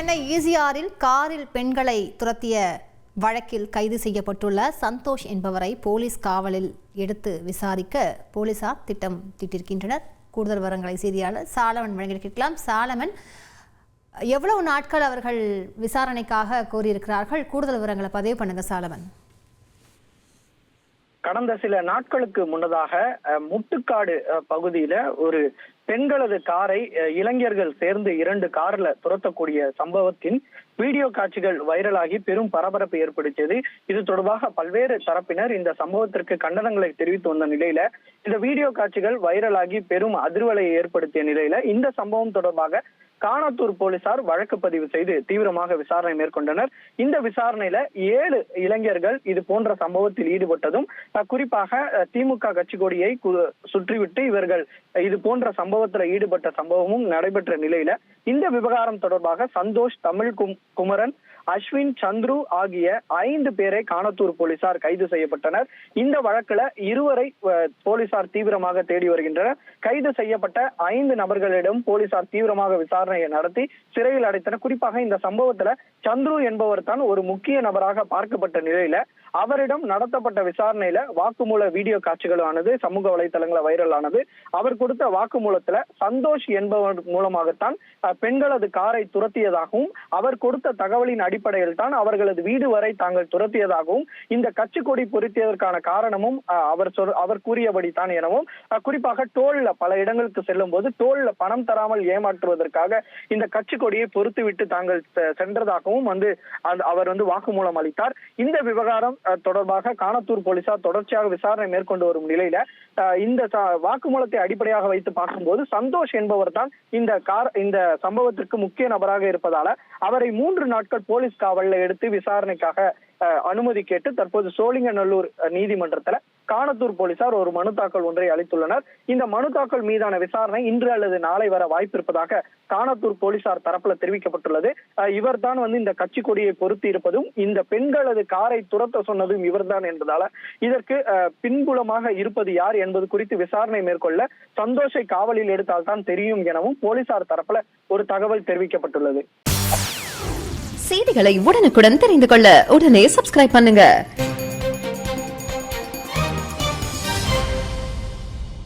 சென்னை ஈசிஆரில் காரில் பெண்களை துரத்திய வழக்கில் கைது செய்யப்பட்டுள்ள சந்தோஷ் என்பவரை போலீஸ் காவலில் எடுத்து விசாரிக்க போலீசார் திட்டம் தீட்டிருக்கின்றனர். கூடுதல் விவரங்களை செய்தியாளர் சாலமன் வழங்கியிருக்கலாம். சாலமன், எவ்வளவு நாட்கள் அவர்கள் விசாரணைக்காக கோரியிருக்கிறார்கள்? கூடுதல் விவரங்களை பதிவு பண்ணுங்க சாலமன். கடந்த சில நாட்களுக்கு முன்னதாக முட்டுக்காடு பகுதியில ஒரு பெண்களது காரை இளைஞர்கள் சேர்ந்து 2 கார்ல துரத்தக்கூடிய சம்பவத்தின் வீடியோ காட்சிகள் வைரலாகி பெரும் பரபரப்பு ஏற்படுத்தியது. இது தொடர்பாக பல்வேறு தரப்பினர் இந்த சம்பவத்திற்கு கண்டனங்களை தெரிவித்து வந்த நிலையில இந்த வீடியோ காட்சிகள் வைரலாகி பெரும் அதிர்வலையை ஏற்படுத்திய நிலையில இந்த சம்பவம் தொடர்பாக காணத்தூர் போலீசார் வழக்கு பதிவு செய்து தீவிரமாக விசாரணை மேற்கொண்டனர். இந்த விசாரணையில 7 இளைஞர்கள் இது போன்ற சம்பவத்தில் ஈடுபட்டதும், குறிப்பாக திமுக கட்சி கொடியை சுற்றிவிட்டு இவர்கள் இது போன்ற சம்பவத்தில் ஈடுபட்ட சம்பவமும் நடைபெற்ற நிலையில இந்த விவகாரம் தொடர்பாக சந்தோஷ், தமிழ் குமரன், அஸ்வின், சந்துரு ஆகிய 5 பேரை காணத்தூர் போலீசார் கைது செய்யப்பட்டனர். இந்த வழக்குல 2 வரை போலீசார் தீவிரமாக தேடி வருகின்றனர். கைது செய்யப்பட்ட 5 நபர்களிடம் போலீசார் தீவிரமாக விசாரணையை நடத்தி சிறையில் அடைத்தனர். குறிப்பாக இந்த சம்பவத்துல சந்துரு என்பவர் தான் ஒரு முக்கிய நபராக பார்க்கப்பட்ட நிலையில அவரிடம் நடத்தப்பட்ட விசாரணையில வாக்குமூல வீடியோ காட்சிகளானது சமூக வலைதளங்களை வைரல் ஆனது. அவர் கொடுத்த வாக்குமூலத்துல சந்தோஷ் என்பவர் மூலமாகத்தான் பெண்களது காரை துரத்தியதாகவும், அவர் கொடுத்த தகவலின் அடிப்படையில் தான் அவர்களது வீடு வரை தாங்கள் துரத்தியதாகவும், இந்த கட்சி கொடி பொருத்தியதற்கான காரணமும் அவர் கூறியபடி தான் எனவும், குறிப்பாக டோல்ல பல இடங்களுக்கு செல்லும் போது டோல்ல பணம் தராமல் ஏமாற்றுவதற்காக இந்த கட்சி கொடியை பொறுத்துவிட்டு தாங்கள் சென்றதாகவும் அவர் வாக்குமூலம் அளித்தார். இந்த விவகாரம் தொடர்பாக காணத்தூர் போலீசார் தொடர்ச்சியாக விசாரணை மேற்கொண்டு வரும் நிலையில இந்த வாக்குமூலத்தை அடிப்படையாக வைத்து பார்க்கும்போது சந்தோஷ் என்பவர் தான் இந்த சம்பவத்திற்கு முக்கிய நபராக இருப்பதால அவரை 3 நாட்கள் போலீஸ் காவல்ல எடுத்து விசாரணைக்காக அனுமதி கேட்டு தற்போது சோழிங்கநல்லூர் நீதிமன்றத்துல காணத்தூர் போலீசார் ஒரு மனு தாக்கல் ஒன்றை அளித்துள்ளனர். இந்த மனு தாக்கல் மீதான விசாரணை இன்று அல்லது நாளை வர வாய்ப்பு இருப்பதாக காணத்தூர் போலீசார் தரப்புல தெரிவிக்கப்பட்டுள்ளது. இவர் தான் இந்த கட்சி கொடியை பொருத்தி இருப்பதும், இந்த பெண்களது காரை துரத்த சொன்னதும் இவர்தான் என்பதால இதற்கு பின்புலமாக இருப்பது யார் என்பது குறித்து விசாரணை மேற்கொள்ள சந்தோஷை காவலில் எடுத்தால் தான் தெரியும் எனவும் போலீசார் தரப்புல ஒரு தகவல் தெரிவிக்கப்பட்டுள்ளது. செய்திகளை உடனுக்குடன் தெரிந்து கொள்ள உடனே சப்ஸ்கிரைப் பண்ணுங்க.